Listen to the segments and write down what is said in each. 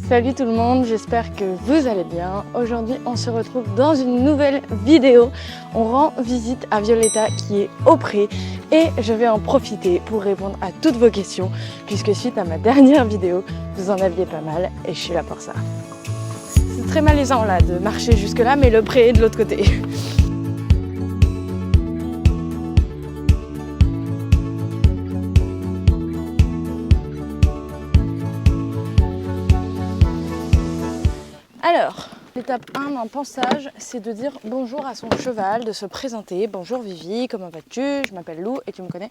Salut tout le monde, j'espère que vous allez bien. Aujourd'hui, on se retrouve dans une nouvelle vidéo. On rend visite à Violetta qui est au pré et je vais en profiter pour répondre à toutes vos questions puisque suite à ma dernière vidéo, vous en aviez pas mal et je suis là pour ça. C'est très malaisant là de marcher jusque là, mais le pré est de l'autre côté. Alors, l'étape 1 d'un pansage, c'est de dire bonjour à son cheval, de se présenter. Bonjour Vivi, comment vas-tu? Je m'appelle Lou et tu me connais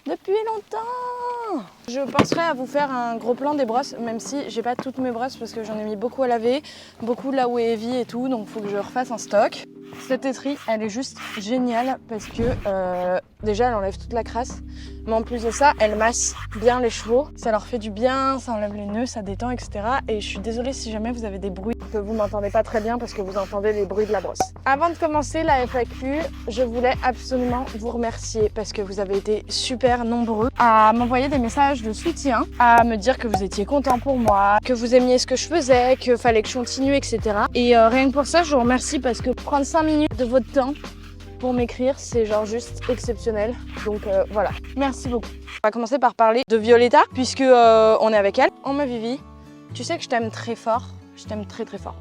depuis longtemps. Je penserai à vous faire un gros plan des brosses, même si j'ai pas toutes mes brosses parce que j'en ai mis beaucoup à laver, beaucoup là où est Evie et tout, donc il faut que je refasse un stock. Cette étrie, elle est juste géniale parce que déjà elle enlève toute la crasse, mais en plus de ça, elle masse bien les chevaux. Ça leur fait du bien, ça enlève les nœuds, ça détend, etc. Et je suis désolée si jamais vous avez des bruits que vous m'entendez pas très bien parce que vous entendez les bruits de la brosse. Avant de commencer la FAQ, je voulais absolument vous remercier parce que vous avez été super nombreux à m'envoyer des messages de soutien, à me dire que vous étiez contents pour moi, que vous aimiez ce que je faisais, qu'il fallait que je continue, etc. Et rien que pour ça, je vous remercie parce que prendre 5 minutes de votre temps pour m'écrire, c'est genre juste exceptionnel. Donc voilà, merci beaucoup. On va commencer par parler de Violetta, puisque on est avec elle. Oh ma Vivi, tu sais que je t'aime très fort, je t'aime très très fort.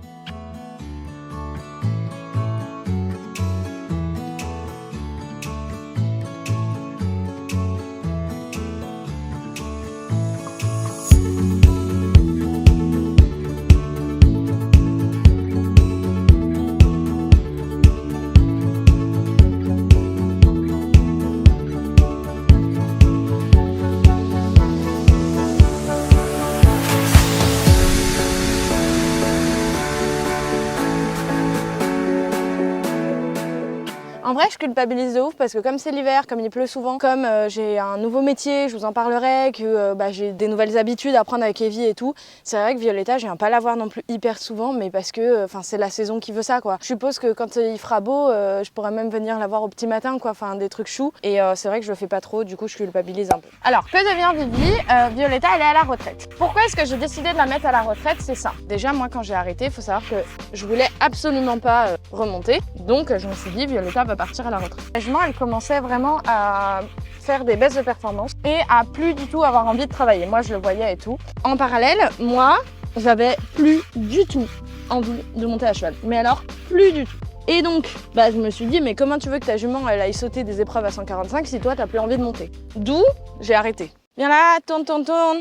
En vrai, je culpabilise de ouf parce que comme c'est l'hiver, comme il pleut souvent, comme j'ai un nouveau métier, je vous en parlerai, que j'ai des nouvelles habitudes à prendre avec Evie et tout. C'est vrai que Violetta, je viens pas la voir non plus hyper souvent, mais parce que c'est la saison qui veut ça, quoi. Je suppose que quand il fera beau, je pourrais même venir la voir au petit matin, quoi. Enfin, des trucs choux. Et c'est vrai que je le fais pas trop, du coup, je culpabilise un peu. Alors, que devient Vivi? Violetta, elle est à la retraite. Pourquoi est-ce que j'ai décidé de la mettre à la retraite? C'est ça. Déjà, moi, quand j'ai arrêté, il faut savoir que je voulais absolument pas remonter. Donc, je me suis dit, Violetta va partir à la retraite. L'engagement, elle commençait vraiment à faire des baisses de performance et à plus du tout avoir envie de travailler. Moi, je le voyais et tout. En parallèle, moi, j'avais plus du tout envie de monter à cheval. Mais alors, plus du tout. Et donc, je me suis dit, mais comment tu veux que ta jument, elle aille sauter des épreuves à 145 si toi, t'as plus envie de monter? D'où j'ai arrêté. Viens là, tourne, tourne, tourne.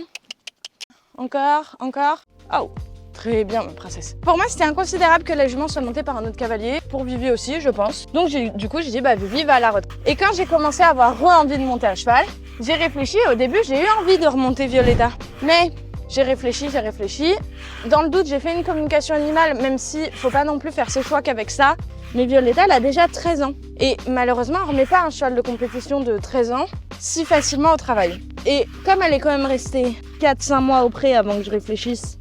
Encore, encore. Oh! Très bien, ma princesse. Pour moi, c'était inconsidérable que la jument soit montée par un autre cavalier. Pour Vivi aussi, je pense. Donc, du coup, j'ai dit, Vivi va à la retraite. Et quand j'ai commencé à avoir envie de monter à cheval, j'ai réfléchi. Au début, j'ai eu envie de remonter Violetta. Mais j'ai réfléchi. Dans le doute, j'ai fait une communication animale, même si faut pas non plus faire ses choix qu'avec ça. Mais Violetta, elle a déjà 13 ans. Et malheureusement, on remet pas un cheval de compétition de 13 ans si facilement au travail. Et comme elle est quand même restée 4-5 mois au pré avant que je réfléchisse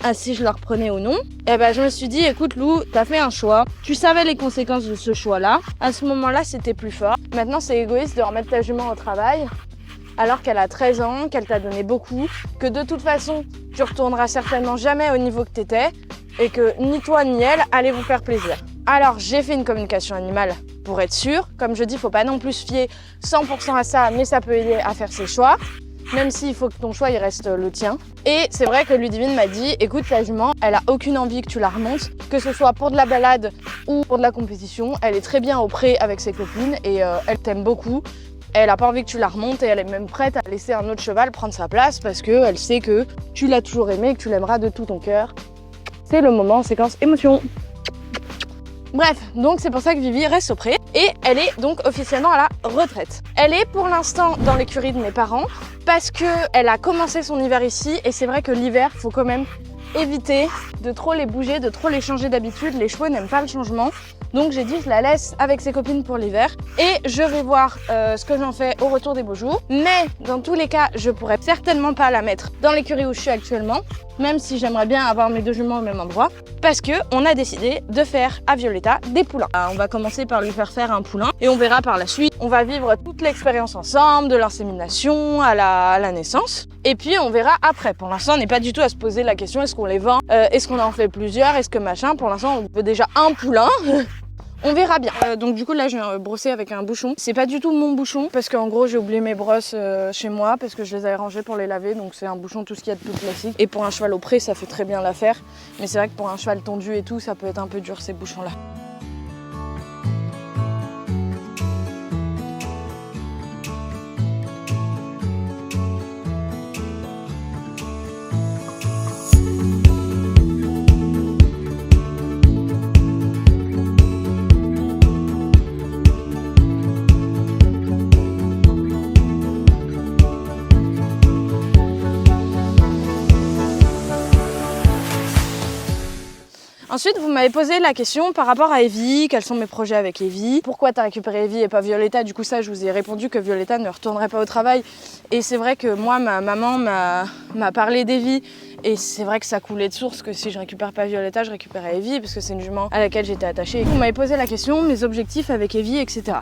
à si je la reprenais ou non, je me suis dit, écoute Lou, t'as fait un choix, tu savais les conséquences de ce choix-là, à ce moment-là c'était plus fort. Maintenant c'est égoïste de remettre ta jument au travail alors qu'elle a 13 ans, qu'elle t'a donné beaucoup, que de toute façon tu retourneras certainement jamais au niveau que t'étais et que ni toi ni elle allez vous faire plaisir. Alors j'ai fait une communication animale pour être sûre, comme je dis, faut pas non plus se fier 100% à ça, mais ça peut aider à faire ses choix. Même s'il faut que ton choix il reste le tien. Et c'est vrai que Ludivine m'a dit, écoute, la jument, elle a aucune envie que tu la remontes, que ce soit pour de la balade ou pour de la compétition. Elle est très bien au pré avec ses copines et elle t'aime beaucoup. Elle a pas envie que tu la remontes et elle est même prête à laisser un autre cheval prendre sa place parce qu'elle sait que tu l'as toujours aimé et que tu l'aimeras de tout ton cœur. C'est le moment séquence émotion. Bref, donc c'est pour ça que Vivi reste au pré et elle est donc officiellement à la retraite. Elle est pour l'instant dans l'écurie de mes parents parce qu'elle a commencé son hiver ici et c'est vrai que l'hiver, faut quand même éviter de trop les bouger, de trop les changer d'habitude. Les chevaux n'aiment pas le changement. Donc j'ai dit je la laisse avec ses copines pour l'hiver et je vais voir ce que j'en fais au retour des beaux jours. Mais dans tous les cas, je pourrais certainement pas la mettre dans l'écurie où je suis actuellement, même si j'aimerais bien avoir mes deux juments au même endroit, parce que on a décidé de faire à Violetta des poulains. On va commencer par lui faire un poulain et on verra par la suite. On va vivre toute l'expérience ensemble, de l'insémination à la naissance. Et puis on verra après. Pour l'instant, on n'est pas du tout à se poser la question est-ce qu'on les vend? Est-ce qu'on en fait plusieurs? Est-ce que machin? Pour l'instant, on veut déjà un poulain. On verra bien. Donc du coup là je viens brosser avec un bouchon. C'est pas du tout mon bouchon parce qu'en gros j'ai oublié mes brosses chez moi parce que je les avais rangées pour les laver. Donc c'est un bouchon tout ce qu'il y a de plus classique. Et pour un cheval au pré ça fait très bien l'affaire. Mais c'est vrai que pour un cheval tondu et tout ça peut être un peu dur ces bouchons là. Ensuite, vous m'avez posé la question par rapport à Evie, quels sont mes projets avec Evie, pourquoi t'as récupéré Evie et pas Violetta. Du coup ça je vous ai répondu que Violetta ne retournerait pas au travail. Et c'est vrai que moi ma maman m'a parlé d'Evie. Et c'est vrai que ça coulait de source que si je récupère pas Violetta, je récupérais Evie parce que c'est une jument à laquelle j'étais attachée. Vous m'avez posé la question, mes objectifs avec Evie, etc.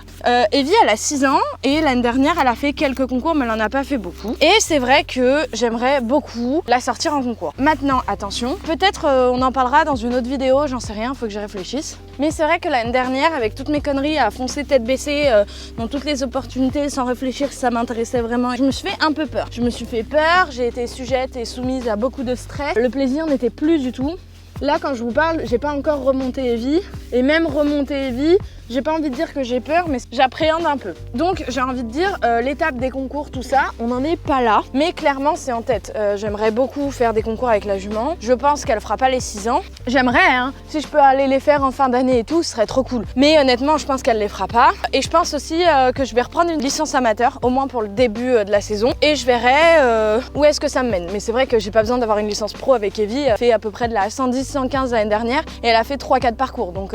Evie, elle a 6 ans et l'année dernière, elle a fait quelques concours, mais elle en a pas fait beaucoup. Et c'est vrai que j'aimerais beaucoup la sortir en concours. Maintenant, attention, peut-être on en parlera dans une autre vidéo, j'en sais rien, faut que j'y réfléchisse. Mais c'est vrai que l'année dernière, avec toutes mes conneries à foncer tête baissée dans toutes les opportunités sans réfléchir si ça m'intéressait vraiment, je me suis fait un peu peur. Je me suis fait peur, j'ai été sujette et soumise à beaucoup de stress. Le plaisir n'était plus du tout. Là, quand je vous parle, j'ai pas encore remonté Evie. Et même remonter Evie, j'ai pas envie de dire que j'ai peur, mais j'appréhende un peu. Donc j'ai envie de dire, l'étape des concours, tout ça, on n'en est pas là. Mais clairement, c'est en tête. J'aimerais beaucoup faire des concours avec la jument. Je pense qu'elle fera pas les 6 ans. J'aimerais, hein, si je peux aller les faire en fin d'année et tout, ce serait trop cool. Mais honnêtement, je pense qu'elle les fera pas. Et je pense aussi que je vais reprendre une licence amateur, au moins pour le début de la saison. Et je verrai où est-ce que ça me mène. Mais c'est vrai que j'ai pas besoin d'avoir une licence pro avec Evie. Elle fait à peu près de la 110-115 l'année dernière. Et elle a fait 3-4 parcours. Donc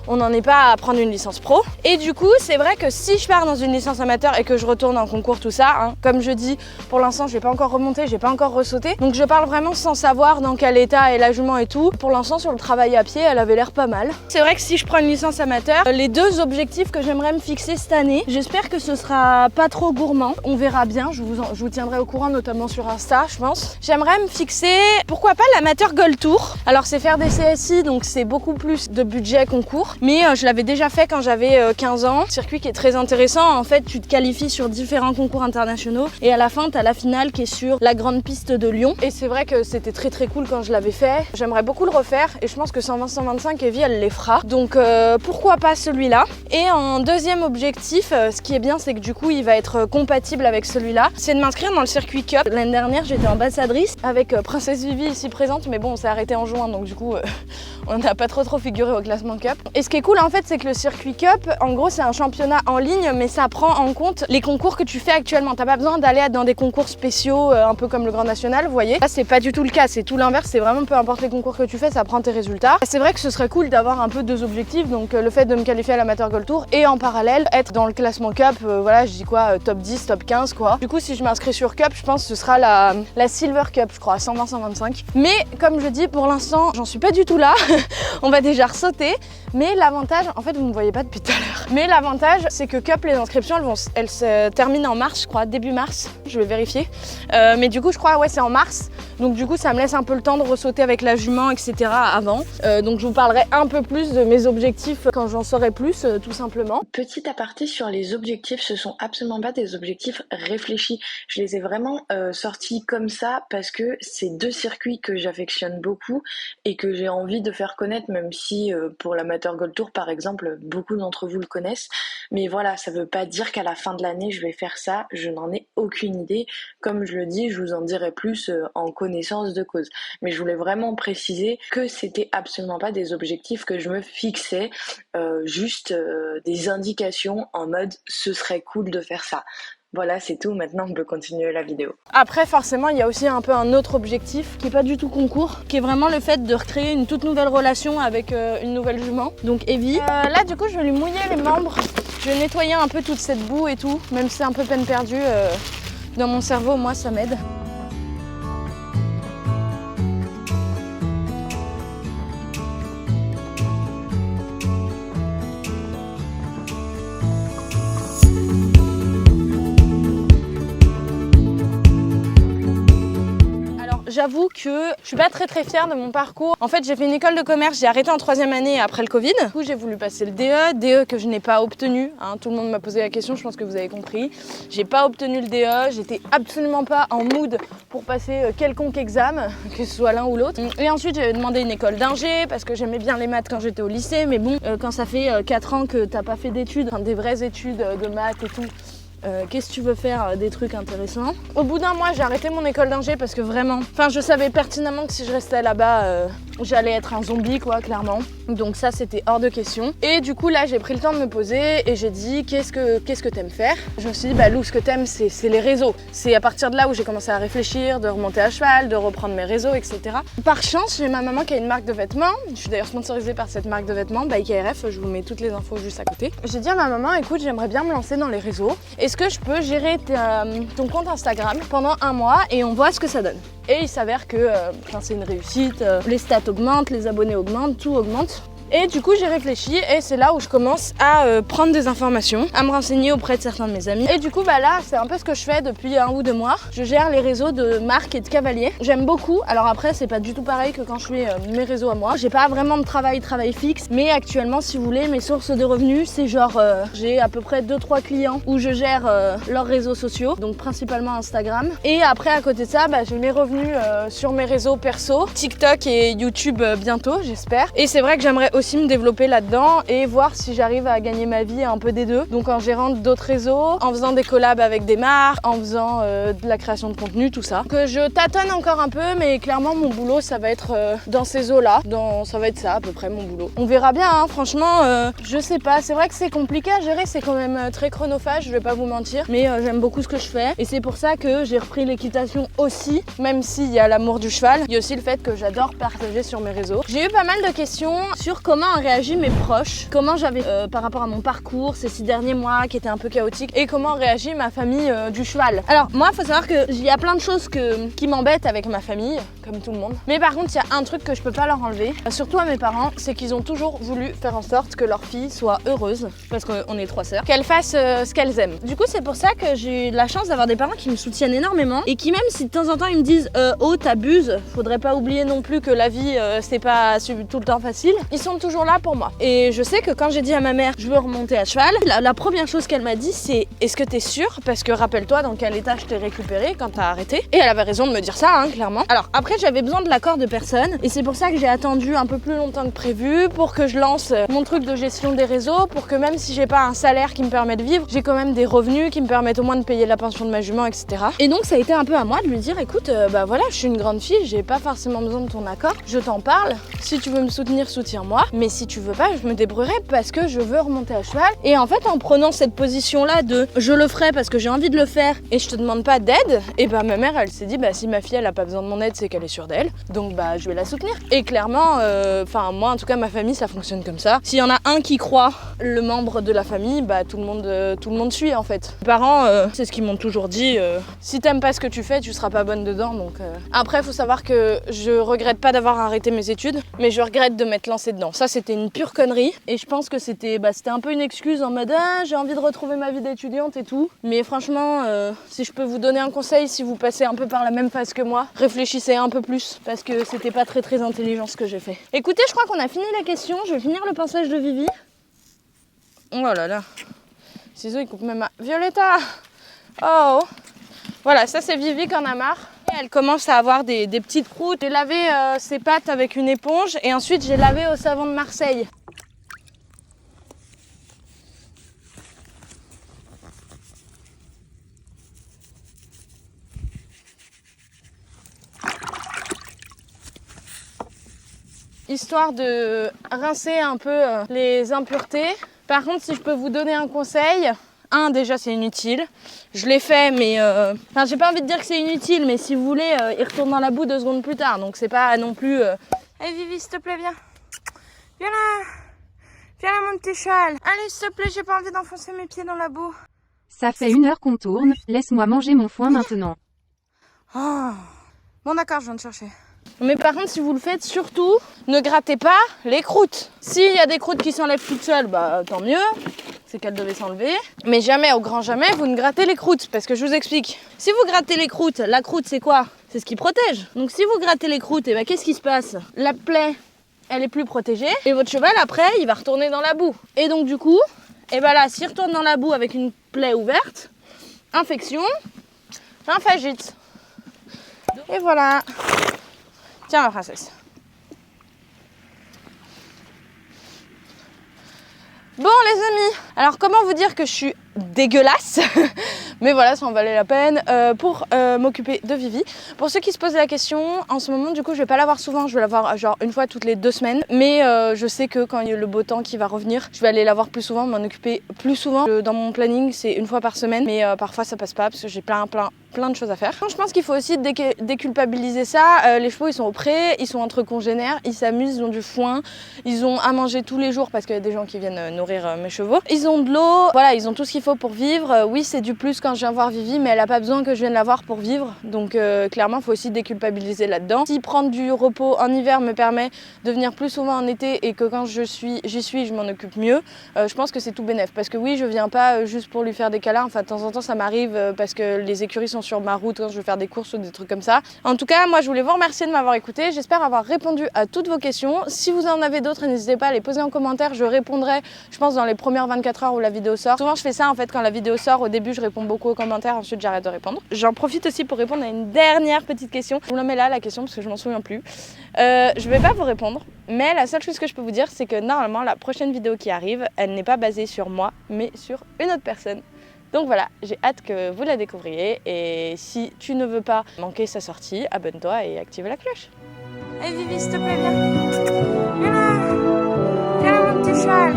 on n'en est pas à prendre une licence pro. Et du coup, c'est vrai que si je pars dans une licence amateur et que je retourne en concours, tout ça, hein, comme je dis, pour l'instant, je vais pas encore remonter, j'ai pas encore ressauté. Donc je parle vraiment sans savoir dans quel état est la jument et tout. Pour l'instant, sur le travail à pied, elle avait l'air pas mal. C'est vrai que si je prends une licence amateur, les 2 objectifs que j'aimerais me fixer cette année, j'espère que ce sera pas trop gourmand. On verra bien, je vous tiendrai au courant, notamment sur Insta, je pense. J'aimerais me fixer, pourquoi pas l'amateur Gold Tour. Alors c'est faire des CSI, donc c'est beaucoup plus de budget concours. Mais je l'avais déjà fait quand j'avais 15 ans. Circuit qui est très intéressant. En fait, tu te qualifies sur différents concours internationaux et à la fin, tu as la finale qui est sur la grande piste de Lyon. Et c'est vrai que c'était très très cool quand je l'avais fait. J'aimerais beaucoup le refaire et je pense que 120-125, Evie, elle les fera. Donc pourquoi pas celui-là. Et en deuxième objectif, ce qui est bien, c'est que du coup, il va être compatible avec celui-là. C'est de m'inscrire dans le circuit Cup. L'année dernière, j'étais ambassadrice avec Princesse Vivi ici présente, mais bon, on s'est arrêté en juin, donc du coup, on n'a pas trop figuré au classement Cup. Et ce qui est cool, en fait, c'est que le circuit Cup, en gros, c'est un championnat en ligne, mais ça prend en compte les concours que tu fais actuellement. T'as pas besoin d'aller dans des concours spéciaux, un peu comme le Grand National, vous voyez. Là, c'est pas du tout le cas, c'est tout l'inverse, c'est vraiment peu importe les concours que tu fais, ça prend tes résultats. C'est vrai que ce serait cool d'avoir un peu 2 objectifs, donc le fait de me qualifier à l'amateur Gold Tour et en parallèle être dans le classement Cup, voilà, je dis quoi, top 10, top 15, quoi. Du coup, si je m'inscris sur Cup, je pense que ce sera la Silver Cup, je crois, 120-125. Mais comme je dis, pour l'instant, j'en suis pas du tout là. On va déjà ressauter. Mais l'avantage, en fait, vous me voyez pas depuis tout à l'heure. Mais l'avantage, c'est que Cup, les inscriptions, elles se terminent en mars, je crois, début mars. Je vais vérifier. Mais du coup, je crois, ouais, c'est en mars. Donc du coup, ça me laisse un peu le temps de ressauter avec la jument, etc. avant. Donc je vous parlerai un peu plus de mes objectifs quand j'en saurai plus, tout simplement. Petit aparté sur les objectifs, ce sont absolument pas des objectifs réfléchis. Je les ai vraiment sortis comme ça parce que c'est 2 circuits que j'affectionne beaucoup et que j'ai envie de faire connaître, même si pour l'amateur Gold Tour par exemple, beaucoup d'entre vous le connaissent. Mais voilà, ça veut pas dire qu'à la fin de l'année je vais faire ça, je n'en ai aucune idée. Comme je le dis, je vous en dirai plus en connaissance de cause. Mais je voulais vraiment préciser que c'était absolument pas des objectifs que je me fixais, juste des indications en mode ce serait cool de faire ça. Voilà, c'est tout, maintenant on peut continuer la vidéo. Après, forcément, il y a aussi un peu un autre objectif qui est pas du tout concours, qui est vraiment le fait de recréer une toute nouvelle relation avec une nouvelle jument, donc Evie. Là, du coup, je vais lui mouiller les membres, je vais nettoyer un peu toute cette boue et tout, même si c'est un peu peine perdue, dans mon cerveau, moi, ça m'aide. j'avoue que je suis pas très fière de mon parcours. En fait, j'ai fait une école de commerce, j'ai arrêté en 3e année après le Covid. Du coup, j'ai voulu passer le DE que je n'ai pas obtenu. Tout le monde m'a posé la question, je pense que vous avez compris. J'ai pas obtenu le DE, j'étais absolument pas en mood pour passer quelconque examen, que ce soit l'un ou l'autre. Et ensuite, j'ai demandé une école d'ingé parce que j'aimais bien les maths quand j'étais au lycée. Mais bon, quand ça fait 4 ans que t'as pas fait d'études, des vraies études de maths et tout, qu'est-ce que tu veux faire des trucs intéressants. Au bout d'un mois, j'ai arrêté mon école d'ingé parce que vraiment, je savais pertinemment que si je restais là-bas, j'allais être un zombie quoi, clairement. Donc ça, c'était hors de question. Et du coup, là, j'ai pris le temps de me poser et j'ai dit qu'est-ce que t'aimes faire. Je me suis dit, Lou, ce que t'aimes, c'est les réseaux. C'est à partir de là où j'ai commencé à réfléchir, de remonter à cheval, de reprendre mes réseaux, etc. Par chance, j'ai ma maman qui a une marque de vêtements. Je suis d'ailleurs sponsorisée par cette marque de vêtements, by KRF. Je vous mets toutes les infos juste à côté. J'ai dit à ma maman, écoute, j'aimerais bien me lancer dans les réseaux. Est-ce que je peux gérer ton compte Instagram pendant 1 mois et on voit ce que ça donne. Et il s'avère que c'est une réussite, les stats augmentent, les abonnés augmentent, tout augmente. Et du coup j'ai réfléchi et c'est là où je commence à prendre des informations, à me renseigner auprès de certains de mes amis. Et du coup là c'est un peu ce que je fais depuis 1 ou 2 mois. Je gère les réseaux de Marc et de Cavalier. J'aime beaucoup, alors après c'est pas du tout pareil que quand je fais mes réseaux à moi. J'ai pas vraiment de travail fixe, mais actuellement si vous voulez mes sources de revenus c'est genre j'ai à peu près 2-3 clients où je gère leurs réseaux sociaux, donc principalement Instagram. Et après à côté de ça j'ai mes revenus sur mes réseaux perso, TikTok et YouTube bientôt j'espère. Et c'est vrai que j'aimerais aussi me développer là-dedans et voir si j'arrive à gagner ma vie un peu des deux. Donc en gérant d'autres réseaux, en faisant des collabs avec des marques, en faisant de la création de contenu, tout ça. Que je tâtonne encore un peu, mais clairement mon boulot ça va être dans ces eaux-là. Ça va être ça à peu près mon boulot. On verra bien, franchement, je sais pas. C'est vrai que c'est compliqué à gérer, c'est quand même très chronophage, je vais pas vous mentir. Mais j'aime beaucoup ce que je fais et c'est pour ça que j'ai repris l'équitation aussi, même s'il y a l'amour du cheval. Il y a aussi le fait que j'adore partager sur mes réseaux. J'ai eu pas mal de questions sur comment ont réagi mes proches, comment j'avais par rapport à mon parcours ces 6 derniers mois qui étaient un peu chaotiques et comment réagit ma famille du cheval. Alors moi, faut savoir qu'il y a plein de choses qui m'embêtent avec ma famille, comme tout le monde. Mais par contre, il y a un truc que je peux pas leur enlever, surtout à mes parents, c'est qu'ils ont toujours voulu faire en sorte que leur fille soit heureuse, parce qu'on est 3 sœurs, qu'elle fasse ce qu'elles aiment. Du coup, c'est pour ça que j'ai eu la chance d'avoir des parents qui me soutiennent énormément et qui même si de temps en temps ils me disent oh t'abuses, faudrait pas oublier non plus que la vie c'est pas tout le temps facile, ils sont toujours là pour moi. Et je sais que quand j'ai dit à ma mère je veux remonter à cheval, la première chose qu'elle m'a dit c'est est-ce que t'es sûre, parce que rappelle-toi dans quel état je t'ai récupéré quand t'as arrêté. Et elle avait raison de me dire ça clairement. Alors après j'avais besoin de l'accord de personne et c'est pour ça que j'ai attendu un peu plus longtemps que prévu pour que je lance mon truc de gestion des réseaux, pour que même si j'ai pas un salaire qui me permet de vivre, j'ai quand même des revenus qui me permettent au moins de payer la pension de ma jument, etc. Et donc ça a été un peu à moi de lui dire écoute voilà, je suis une grande fille, j'ai pas forcément besoin de ton accord, je t'en parle, si tu veux me soutenir, soutiens-moi, mais si tu veux pas, je me débrouillerai parce que je veux remonter à cheval. Et en fait en prenant cette position là de je le ferai parce que j'ai envie de le faire et je te demande pas d'aide, et ma mère elle s'est dit si ma fille elle a pas besoin de mon aide, c'est qu'elle est sûre d'elle, donc je vais la soutenir. Et clairement moi en tout cas ma famille ça fonctionne comme ça. S'il y en a un qui croit, le membre de la famille, tout le monde suit en fait. Mes parents c'est ce qu'ils m'ont toujours dit, si t'aimes pas ce que tu fais tu seras pas bonne dedans. Donc après faut savoir que je regrette pas d'avoir arrêté mes études, mais je regrette de m'être lancée dedans. Ça c'était une pure connerie et je pense que c'était un peu une excuse en mode j'ai envie de retrouver ma vie d'étudiante et tout. Mais franchement si je peux vous donner un conseil, si vous passez un peu par la même phase que moi, réfléchissez un peu plus parce que c'était pas très intelligent ce que j'ai fait. Écoutez, je crois qu'on a fini la question, je vais finir le pinçage de Vivi. Oh là là, ciseaux il coupe même à Violetta. Oh voilà, ça c'est Vivi qui en a marre. Elle commence à avoir des petites croûtes. J'ai lavé ses pattes avec une éponge et ensuite j'ai lavé au savon de Marseille. Histoire de rincer un peu les impuretés. Par contre, si je peux vous donner un conseil, déjà c'est inutile. Je l'ai fait, mais j'ai pas envie de dire que c'est inutile, mais si vous voulez, il retourne dans la boue 2 secondes plus tard. Donc c'est pas non plus. Allez Vivi, s'il te plaît, viens. Viens là. Viens là, mon petit cheval. Allez, s'il te plaît, j'ai pas envie d'enfoncer mes pieds dans la boue. Ça fait 1 heure qu'on tourne, laisse-moi manger mon foin maintenant. Oh. Bon d'accord, je viens de chercher. Mais par contre, si vous le faites, surtout, ne grattez pas les croûtes. S'il y a des croûtes qui s'enlèvent toutes seules, tant mieux. C'est qu'elles devaient s'enlever. Mais jamais, au grand jamais, vous ne grattez les croûtes. Parce que je vous explique. Si vous grattez les croûtes, la croûte c'est quoi ? c'est ce qui protège. Donc si vous grattez les croûtes, et ben qu'est-ce qui se passe? La plaie, elle est plus protégée et votre cheval après, il va retourner dans la boue. Et donc du coup, et ben là, s'il retourne dans la boue avec une plaie ouverte, infection, lymphagite. Et voilà. Tiens ma princesse. Bon les amis, alors comment vous dire que je suis dégueulasse mais voilà, ça en valait la peine pour m'occuper de Vivi. Pour ceux qui se posent la question, en ce moment du coup je vais pas la voir souvent, je vais la voir genre une fois toutes les 2 semaines, mais je sais que quand il y a le beau temps qui va revenir, je vais aller la voir plus souvent, m'en occuper plus souvent. Dans mon planning c'est une fois par semaine, mais parfois ça passe pas parce que j'ai plein de choses à faire. Je pense qu'il faut aussi déculpabiliser ça. Les chevaux ils sont au pré, ils sont entre congénères, ils s'amusent, ils ont du foin, ils ont à manger tous les jours parce qu'il y a des gens qui viennent nourrir mes chevaux. Ils ont de l'eau, voilà, ils ont tout ce qu'il faut pour vivre. Oui, c'est du plus quand je viens voir Vivi, mais elle a pas besoin que je vienne la voir pour vivre. Donc clairement, il faut aussi déculpabiliser là-dedans. Si prendre du repos en hiver me permet de venir plus souvent en été et que quand j'y suis, je m'en occupe mieux, je pense que c'est tout bénef. Parce que oui, je viens pas juste pour lui faire des câlins. Enfin, de temps en temps, ça m'arrive parce que les écuries sont sur ma route quand je veux faire des courses ou des trucs comme ça. En tout cas, moi, je voulais vous remercier de m'avoir écouté. J'espère avoir répondu à toutes vos questions. Si vous en avez d'autres, n'hésitez pas à les poser en commentaire. Je répondrai, je pense, dans les premières 24 heures où la vidéo sort. Souvent, je fais ça en fait quand la vidéo sort. Au début, je réponds beaucoup aux commentaires. Ensuite, j'arrête de répondre. J'en profite aussi pour répondre à une dernière petite question. Je vous la mets là, la question, parce que je m'en souviens plus. Je vais pas vous répondre, mais la seule chose que je peux vous dire, c'est que normalement, la prochaine vidéo qui arrive, elle n'est pas basée sur moi, mais sur une autre personne. Donc voilà, j'ai hâte que vous la découvriez et si tu ne veux pas manquer sa sortie, abonne-toi et active la cloche. Allez Vivi, s'il te plaît, viens. Viens là. Viens là mon petit cheval.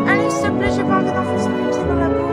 Allez, s'il te plaît, j'ai pas envie d'enfoncer mes pieds dans la boue.